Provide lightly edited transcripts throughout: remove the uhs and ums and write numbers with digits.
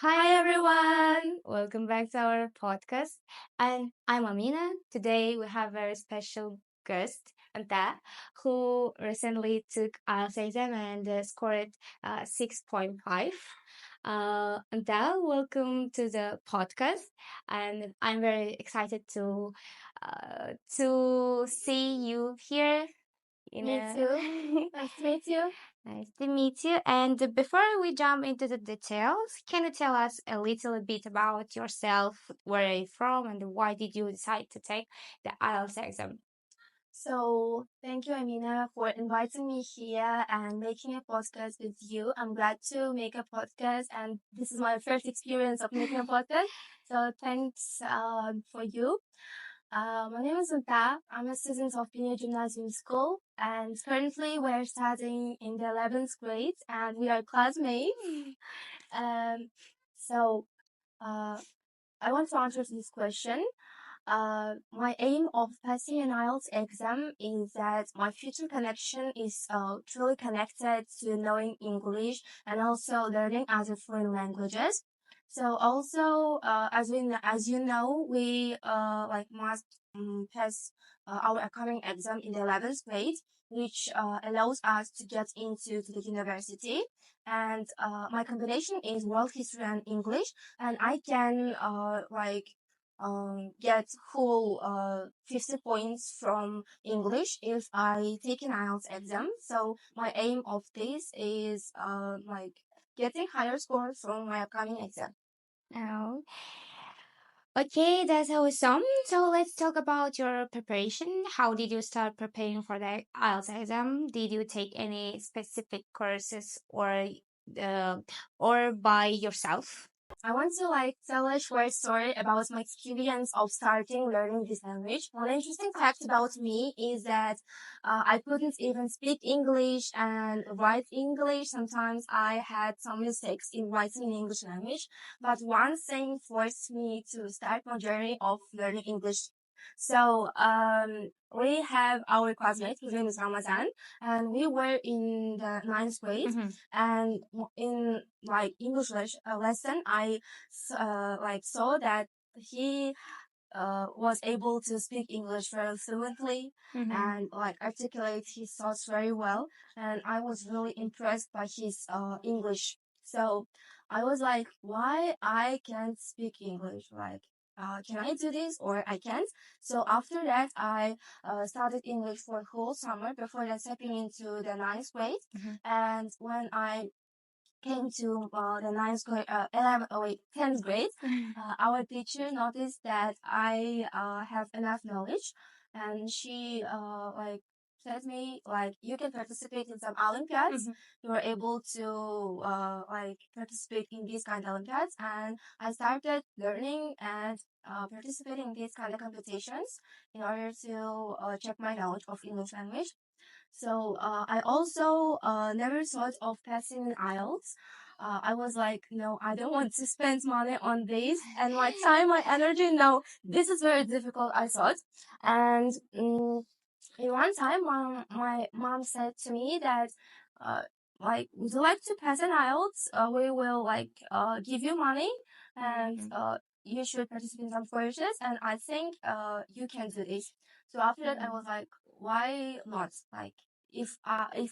Hi everyone! Welcome back to our podcast. And I'm Amina. Today we have a very special guest, Ynta, who recently took IELTS exam and scored 6.5. Ynta, welcome to the podcast. And I'm very excited to see you here. Me too. Nice to meet you. Nice to meet you. And before we jump into the details, can you tell us a little bit about yourself? Where are you from, and why did you decide to take the IELTS exam? Thank you, Amina, for inviting me here and making a podcast with you. I'm glad to make a podcast, and this is my first experience of making a podcast. So, thanks for you. My name is Ynta. I'm a student of Pine Gymnasium School, and currently we're studying in the 11th grade, and we are classmates. Um, so, uh, I want to answer this question. My aim of passing an IELTS exam is that my future connection is truly connected to knowing English and also learning other foreign languages. So also, as you know, we must pass our upcoming exam in the 11th grade, which allows us to get into the university. And my combination is world history and English, and I can get full 50 points from English if I take an IELTS exam. So my aim of this is getting higher score from my upcoming exam. Oh, okay, that's awesome. So let's talk about your preparation. How did you start preparing for the IELTS exam? Did you take any specific courses uh, or by yourself? I want to tell a short story about my experience of starting learning this language. One interesting fact about me is that I couldn't even speak English and write English. Sometimes I had some mistakes in writing in English language, but one thing forced me to start my journey of learning English. We have our classmate, his name is Ramazan, and we were in the ninth grade. Mm-hmm. And in English lesson, I saw that he was able to speak English very fluently Mm-hmm. and articulate his thoughts very well. And I was really impressed by his English. So I was like, why I can't speak English? Can I do this or I can't? So after that, I started English for whole summer before then stepping into the ninth grade. Mm-hmm. And when I came to the ninth grade, 11, oh wait, 10th grade, our teacher noticed that I have enough knowledge, and she said me you can participate in some Olympiads. Mm-hmm. You are able to participate in these kind of Olympiads, and I started learning and participating in these kind of competitions in order to check my knowledge of English language. So I also never thought of passing an IELTS. I was like, no, I don't want to spend money on this and my time, my energy. No, this is very difficult, I thought. And in one time, my mom said to me that, uh, would you like to pass an IELTS? We will give you money and you should participate in some courses. And I think you can do this. So after that, I was like, why not? If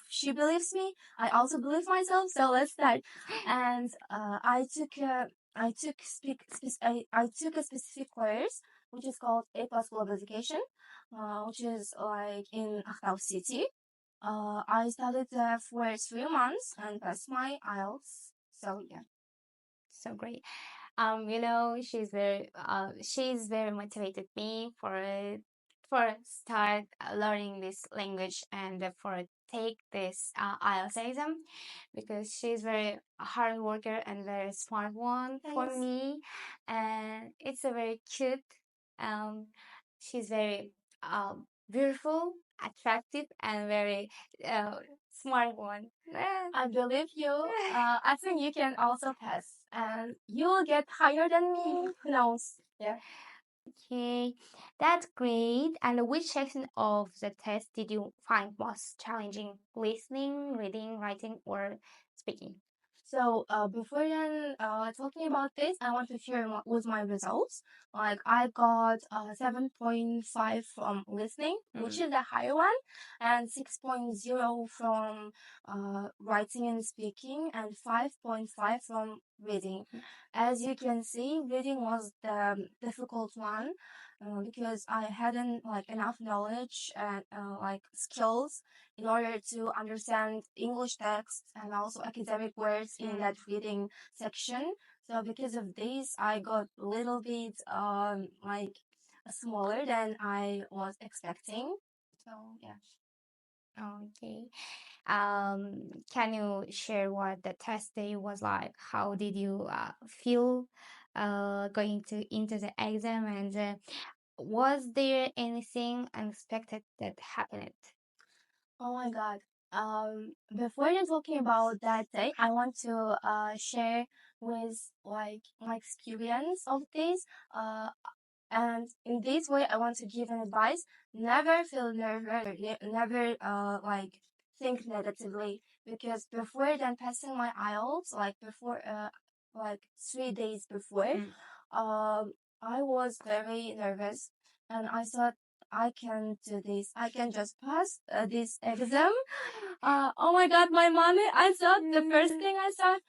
she believes me, I also believe myself. So let's start. And I took a specific course which is called A plus Global Education, which is in Akhtau City. I studied there for 3 months and passed my IELTS. So yeah. So great. She's very motivated me for start learning this language and for take this IELTS exam because she's very hard worker and very smart one for Thanks. me, and it's a very cute. Um, she's very beautiful, attractive, and very uh, smart one. I believe you. I think you can also pass, and you will get higher than me. Who knows? Yeah. Okay, that's great. And which section of the test did you find most challenging? Listening, reading, writing, or speaking? So before then, talking about this, I want to share with my results. Like I got 7.5 from listening, which is the higher one, and 6.0 from writing and speaking, and 5.5 from reading. As you can see, reading was the difficult one because I hadn't like enough knowledge and like skills in order to understand English texts and also academic words in that reading section. So because of this, I got a little bit like smaller than I was expecting. So yeah. Okay. Can you share what the test day was like? How did you feel going to into the exam, and was there anything unexpected that happened? Oh my God. Before you're talking about that day, I want to share with like my experience of this. Uh, and in this way, I want to give an advice. Never feel nervous, never like think negatively. Because before then passing my IELTS, like before, like 3 days before, Mm. I was very nervous, and I thought I can do this. I can just pass this exam. Oh my God, my mommy! I thought the first thing I thought,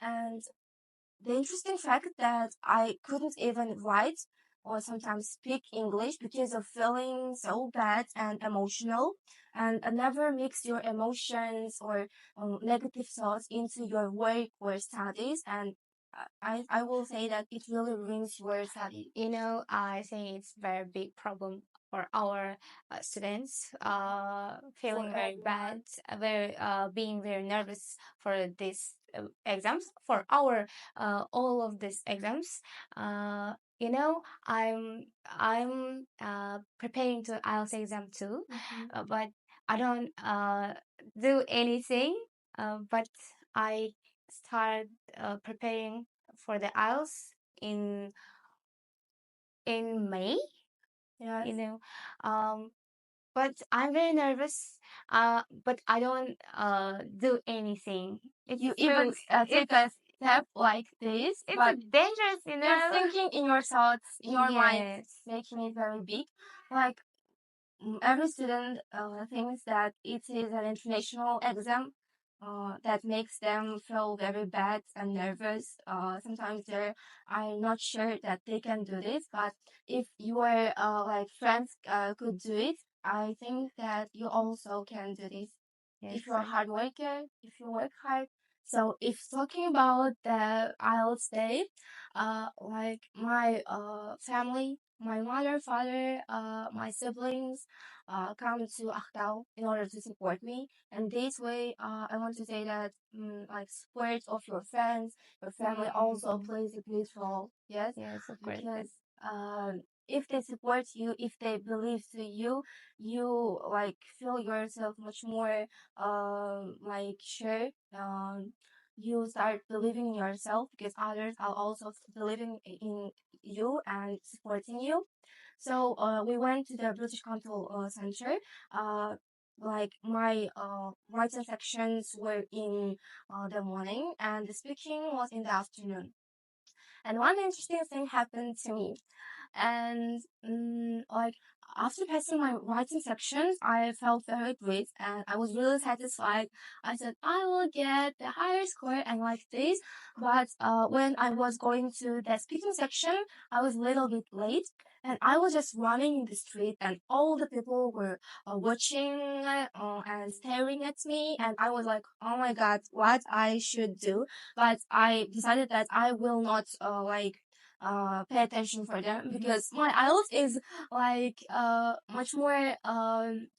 and the interesting fact that I couldn't even write or sometimes speak English because of feeling so bad and emotional, and never mix your emotions or negative thoughts into your work or studies. And I will say that it really ruins your study. I think it's very big problem for our students, feeling For very everyone. bad, very being very nervous for this exams, for our all of these exams. I'm preparing to IELTS exam too, but I don't do anything. But I start preparing for the IELTS in May, Yes. you know. Um, but I'm very nervous. But I don't do anything. It's You true. even take a step like this, It's but dangerous, you're thinking in your thoughts, in your mind, Yes. making it very big. Like every student thinks that it is an international exam that makes them feel very bad and nervous. Sometimes they are not sure that they can do this, but if your like friends could do it, I think that you also can do this Yes. if you're a hard worker, if you work hard. So if talking about the IELTS day, like my family, my mother, father, my siblings, come to Aktau in order to support me. And this way, I want to say that like support of your friends, your family also plays a great role. Yes, Yes, of course. because if they support you, if they believe to you, you like feel yourself much more like sure. You start believing in yourself because others are also believing in you and supporting you. So we went to the British Council Center. Uh, like my writing sections were in the morning and the speaking was in the afternoon. And one interesting thing happened to me. And like after passing my writing sections, I felt very great and I was really satisfied. I said I will get the higher score and like this. But when I was going to the speaking section, I was a little bit late. And I was just running in the street, and all the people were watching and staring at me. And I was like, "Oh my God, what I should do?" But I decided that I will not pay attention for them because my IELTS is like much more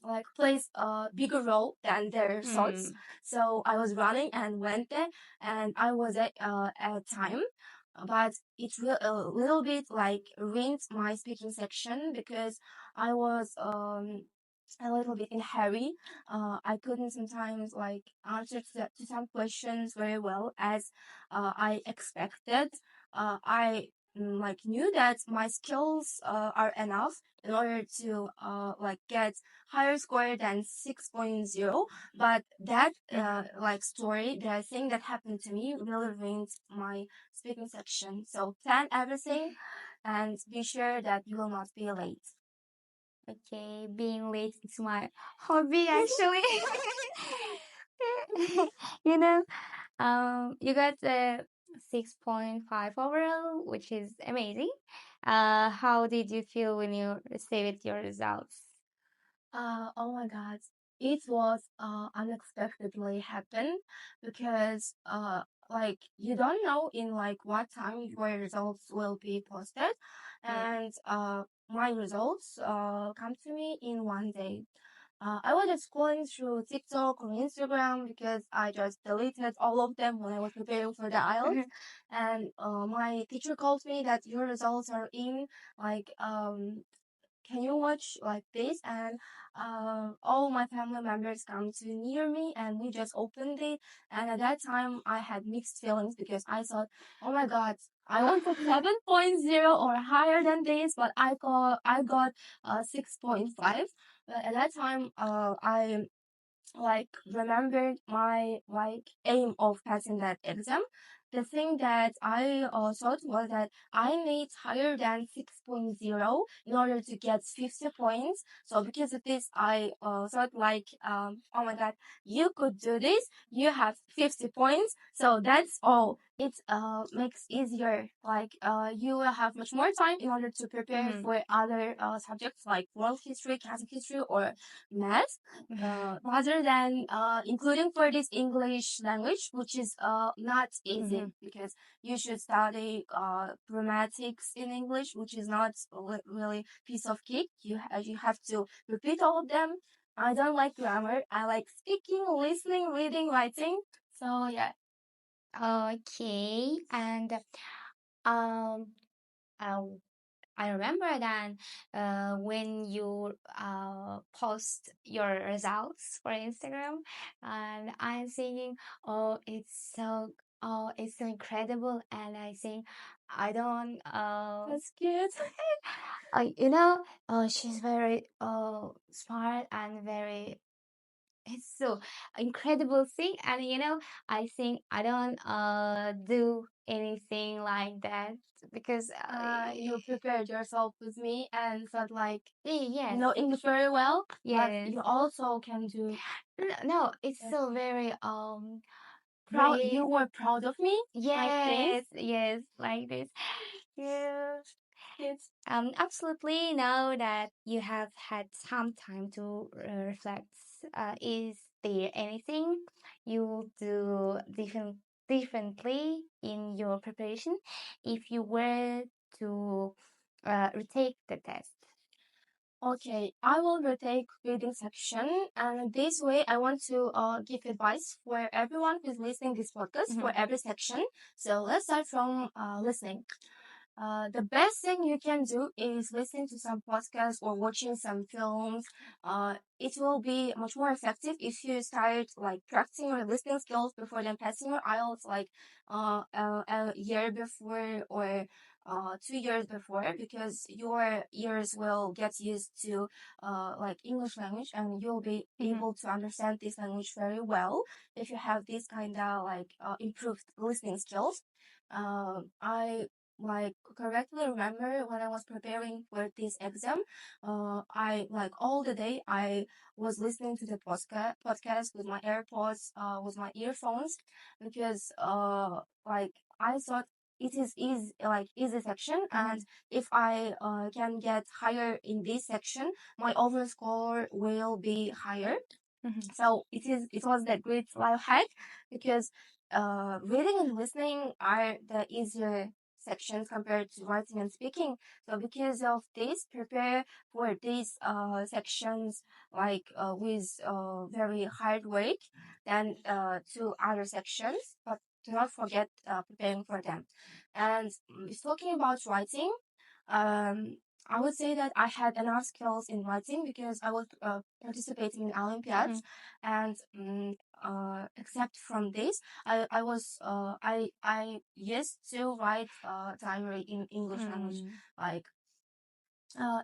like plays a bigger role than their thoughts. So I was running and went there and I was at time, but it will a little bit like ruined my speaking section because I was a little bit in hurry. I couldn't sometimes like answer to some questions very well as I expected. I like knew that my skills are enough in order to like get higher score than 6.0. But that like story, the thing that happened to me really ruined my speaking section. So plan everything and be sure that you will not be late. Okay, being late is my hobby actually. you know, you got a 6.5 overall, which is amazing. How did you feel when you received your results? Oh my God. It was unexpectedly happen because like you don't know in like what time your results will be posted, Yeah. and my results come to me in one day. I was just scrolling through TikTok or Instagram because I just deleted all of them when I was preparing for the IELTS. And my teacher called me that your results are in, like can you watch like this? And all my family members come to near me and we just opened it. And at that time I had mixed feelings because I thought, oh my God, I wanted 7.0 or higher than this, but I got 6.5. But at that time I like remembered my like aim of passing that exam. The thing that I thought was that I need higher than 6.0 in order to get 50 points. So because of this, I thought like, oh my God, you could do this. You have 50 points. So that's all. It makes easier. Like you will have much more time in order to prepare Mhm. for other subjects like world history, classic history, or math rather than including for this English language, which is not easy Mhm. because you should study grammatics in English, which is not really piece of cake. You have to repeat all of them. I don't like grammar. I like speaking, listening, reading, writing. So yeah. Okay, and um, uh, I remember that when you post your results for Instagram, and I'm thinking, it's so incredible, and I think I don't That's good. you know, she's very smart and very it's so incredible thing, and I think I don't do anything like that because You prepared yourself with me and felt like you yes, know English very well, but yes. you also can do. No, it's Yes. so very Proud. brave. You were proud of me, like this. Yes, yes, like this. Yeah. It's Absolutely. Now that you have had some time to reflect, is there anything you do differently in your preparation if you were to retake the test? okay. I will retake reading section, and this way I want to give advice for everyone who's listening this podcast for Mhm. every section. So let's start from listening. The best thing you can do is listen to some podcasts or watching some films. It will be much more effective if you start like practicing your listening skills before then passing your IELTS like a year before or 2 years before, because your ears will get used to like English language and you'll be Mhm. able to understand this language very well if you have this kind of like improved listening skills. I like correctly remember when I was preparing for this exam, I like all the day I was listening to the podcast with my AirPods, with my earphones, because like I thought it is easy, like easy section, and Mhm. if I can get higher in this section, my overall score will be higher. Mhm. So it was the great life hack because reading and listening are the easier sections compared to writing and speaking. So because of this, prepare for these sections like with very hard work than to other sections, but do not forget preparing for them. And talking about writing, um, I would say that I had enough skills in writing because I was participating in Olympiads, and except from this, I used to write diary in English language, like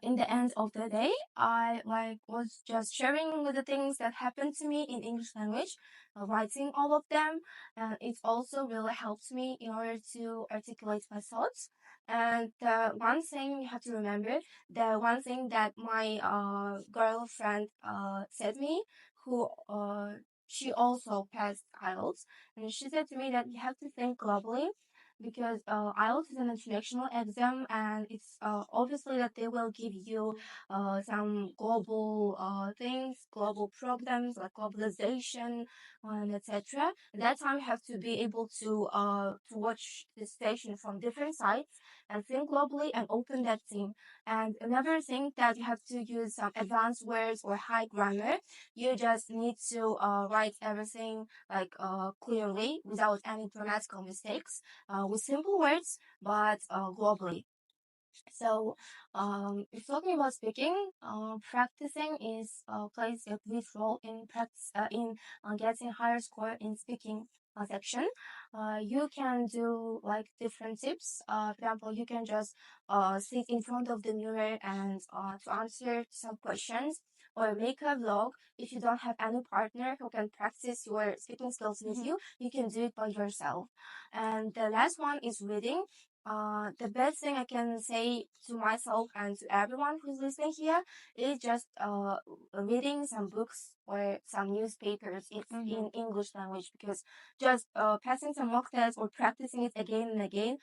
in the end of the day, I was just sharing the things that happened to me in English language, writing all of them, and it also really helped me in order to articulate my thoughts. And the one thing you have to remember, the one thing that my girlfriend said me, who she also passed IELTS, and she said to me that you have to think globally because IELTS is an international exam, and it's obviously that they will give you some global things, global problems like globalization and etc. That time you have to be able to watch the situation from different sides and think globally and open that thing. And never think that you have to use some advanced words or high grammar. You just need to write everything like clearly without any grammatical mistakes with simple words, but globally. So, if talking about speaking, practicing is plays a great role in practice in getting higher score in speaking section. You can do like different tips. For example, you can just sit in front of the mirror and to answer some questions. Or make a vlog. If you don't have any partner who can practice your speaking skills with you, you can do it by yourself. And the last one is reading. The best thing I can say to myself and to everyone who's listening here is just reading some books or some newspapers in English language, because just passing some mock tests or practicing it again and again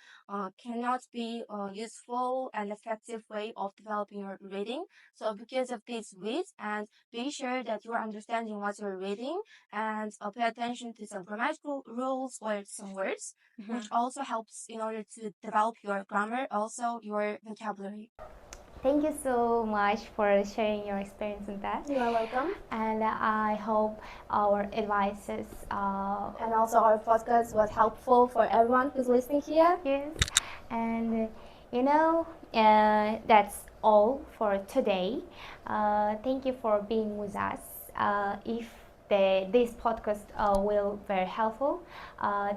cannot be a useful and effective way of developing your reading. So because of this, read and be sure that you're understanding what you're reading, and pay attention to some grammatical rules or some words, which also helps in order to develop your grammar, also your vocabulary. Thank you so much for sharing your experience in that. You are welcome. And I hope our advices And also our podcast was helpful for everyone who's listening here. yes. And that's all for today. Thank you for being with us. If this podcast will be very helpful,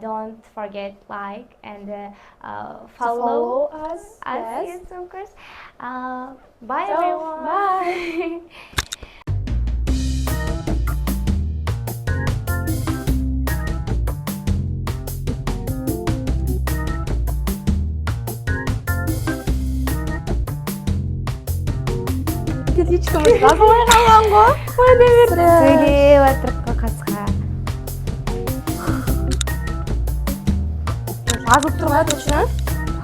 don't forget like and follow us. Yes, of course. Bye, So, everyone. bye. птичкам рассказывай қалғанға. Сөйлеп отырып қасқа. Жазылып тұрған точно.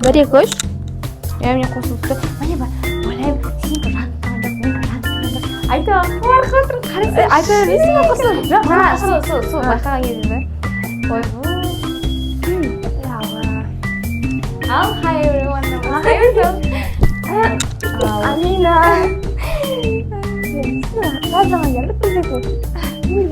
Бір екі үш. Міне қосылып тұр. Міне ойлаймын, сен қыран мен айтам. Марқатыр қарасы. Айта бересің бе қосыл? Жоқ, сол байқаған кезде. Ой, ал, hi everyone. Amina. Jangan jangan lebih bagus. Ini